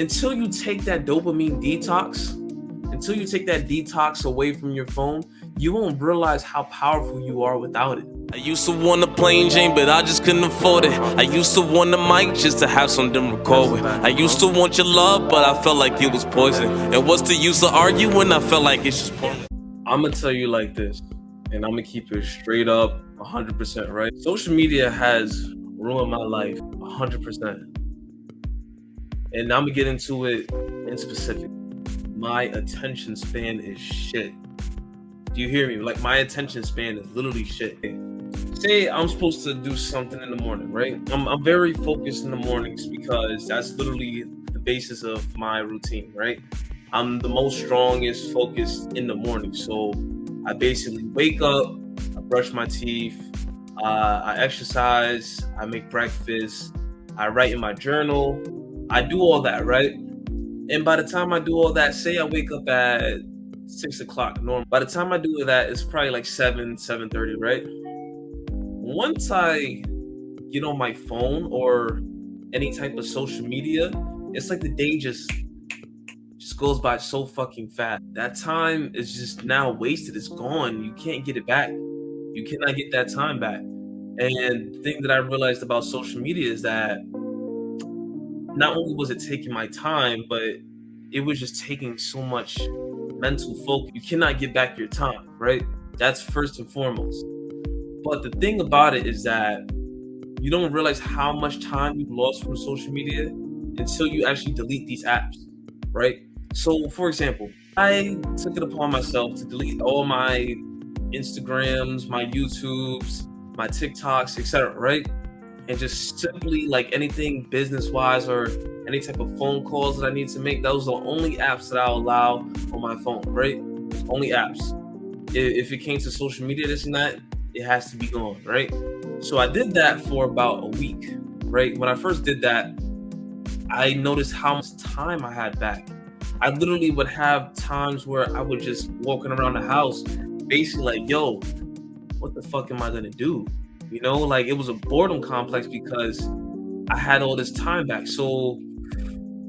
until you take that dopamine detox, until you take that detox away from your phone, you won't realize how powerful you are without it. I used to want a plain Jane, but I just couldn't afford it. I used to want a mic just to have something to record with. I used to want your love, but I felt like it was poison. And what's the use of arguing? I felt like it's just poison. I'm gonna tell you like this, and I'm gonna keep it straight up 100%, right? Social media has ruined my life 100%. And I'm gonna get into it in specific. My attention span is shit. Do you hear me? Like, my attention span is literally shit. Say I'm supposed to do something in the morning, right? I'm very focused in the mornings because that's literally the basis of my routine, right? I'm the most strongest focused in the morning. So I basically wake up, I brush my teeth, I exercise, I make breakfast, I write in my journal, I do all that, right? And by the time I do all that, say I wake up at 6 o'clock normal. By the time I do that, it's probably like 7:30, right? Once I get on my phone or any type of social media, it's like the day just goes by so fucking fast. That time is just now wasted. It's gone. You can't get it back. You cannot get that time back. And the thing that I realized about social media is that not only was it taking my time, but it was just taking so much mental focus. You cannot get back your time, right? That's first and foremost. But the thing about it is that you don't realize how much time you've lost from social media until you actually delete these apps, right? So, for example, I took it upon myself to delete all my Instagrams, my YouTubes, my TikToks, etc., right? And just simply, like, anything business-wise or any type of phone calls that I need to make, those are the only apps that I'll allow on my phone, right? Only apps. If it came to social media, this and that, it has to be gone, right? So I did that for about a week, right? When I first did that, I noticed how much time I had back. I literally would have times where I would just walking around the house, basically like, yo, what the fuck am I gonna do? You know, like, it was a boredom complex because I had all this time back. So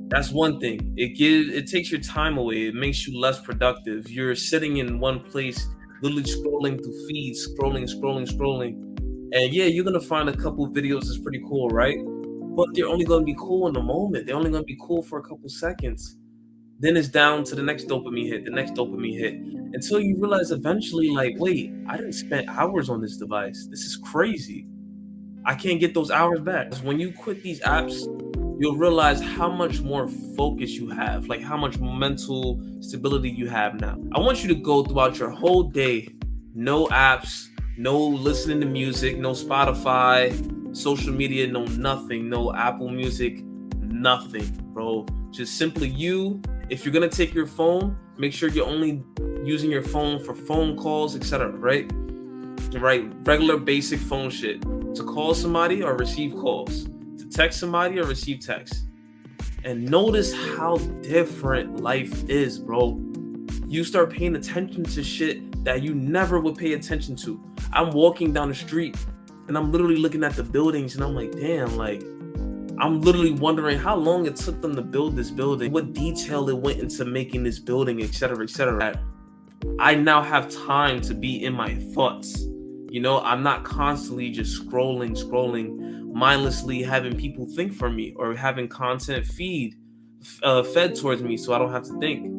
that's one thing. It takes your time away. It makes you less productive. You're sitting in one place, literally scrolling through feeds, scrolling. And yeah, you're gonna find a couple videos that's pretty cool, right? But they're only gonna be cool in the moment. They're only gonna be cool for a couple seconds. Then it's down to the next dopamine hit, until you realize eventually, like, wait, I didn't spend hours on this device. This is crazy. I can't get those hours back. When you quit these apps, you'll realize how much more focus you have, like how much mental stability you have now. I want you to go throughout your whole day, no apps, no listening to music, no Spotify, social media, no nothing, no Apple Music, nothing, bro. Just simply you. If you're gonna take your phone, make sure you're only using your phone for phone calls, etc., right? Regular basic phone shit. To call somebody or receive calls. To text somebody or receive texts. And notice how different life is, bro. You start paying attention to shit that you never would pay attention to. I'm walking down the street and I'm literally looking at the buildings and I'm like, damn, like, I'm literally wondering how long it took them to build this building, what detail it went into making this building, etc., etc. I now have time to be in my thoughts. You know, I'm not constantly just scrolling, mindlessly having people think for me or having content fed towards me so I don't have to think.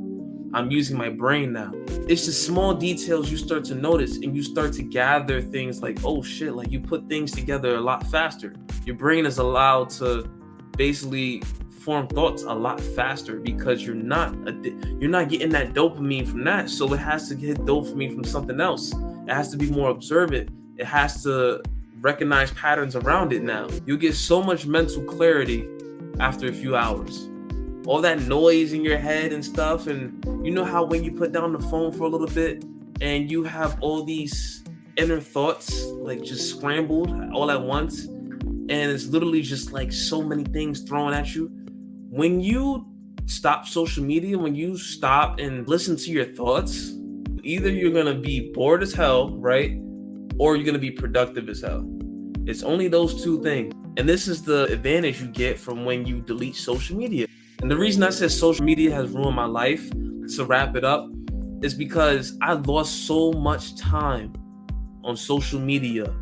I'm using my brain now. It's just small details you start to notice and you start to gather things like, oh shit, like you put things together a lot faster. Your brain is allowed to basically form thoughts a lot faster because you're not getting that dopamine from that. So it has to get dopamine from something else. It has to be more observant. It has to recognize patterns around it now. You get so much mental clarity after a few hours. All that noise in your head and stuff, and you know how when you put down the phone for a little bit and you have all these inner thoughts like just scrambled all at once, and it's literally just like so many things thrown at you. When you stop social media, when you stop and listen to your thoughts, either you're gonna be bored as hell, right? Or you're gonna be productive as hell. It's only those two things. And this is the advantage you get from when you delete social media. And the reason I said social media has ruined my life, to wrap it up, is because I lost so much time on social media.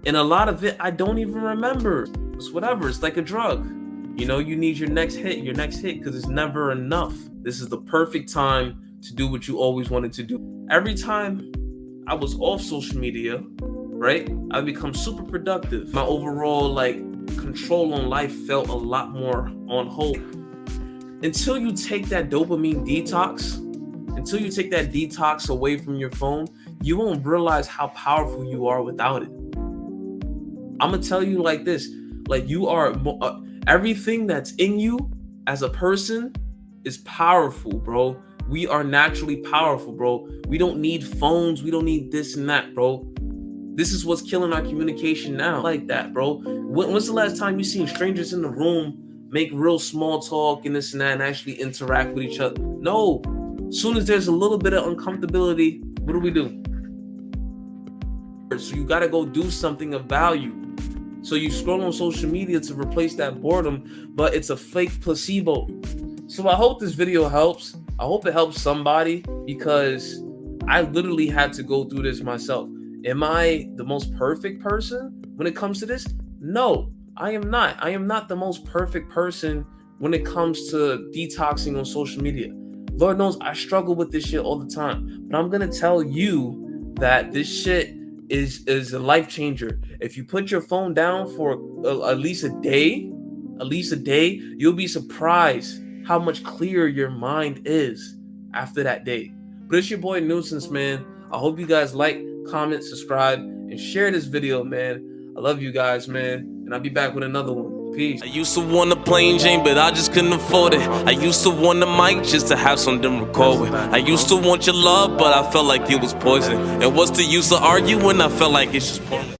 And a lot of it I don't even remember. It's whatever, it's like a drug. You know, you need your next hit, because it's never enough. This is the perfect time to do what you always wanted to do. Every time I was off social media, right, I become super productive. My overall control on life felt a lot more on hold. Until you take that dopamine detox, away from your phone, you won't realize how powerful you are without it. I'm gonna tell you like this, you are everything that's in you as a person is powerful, bro. We are naturally powerful, bro. We don't need phones. We don't need this and that, bro. This is what's killing our communication now. Like that, bro. When's the last time you seen strangers in the room make real small talk and this and that and actually interact with each other? No. As soon as there's a little bit of uncomfortability, what do? So you gotta go do something of value. So you scroll on social media to replace that boredom, but it's a fake placebo. So I hope this video helps. I hope it helps somebody, because I literally had to go through this myself. Am I the most perfect person when it comes to this? No, I am not. I am not the most perfect person when it comes to detoxing on social media. Lord knows I struggle with this shit all the time. But I'm going to tell you that this shit is a life changer. If you put your phone down for at least a day, you'll be surprised how much clearer your mind is after that day. But it's your boy Nuisance, man. I hope you guys like, comment, subscribe, and share this video, man. I love you guys, man. And I'll be back with another one. Peace. I used to want a plain Jane, but I just couldn't afford it. I used to want a mic just to have something to record with. I used to want your love, but I felt like it was poison. And what's the use of arguing? I felt like it's just poison.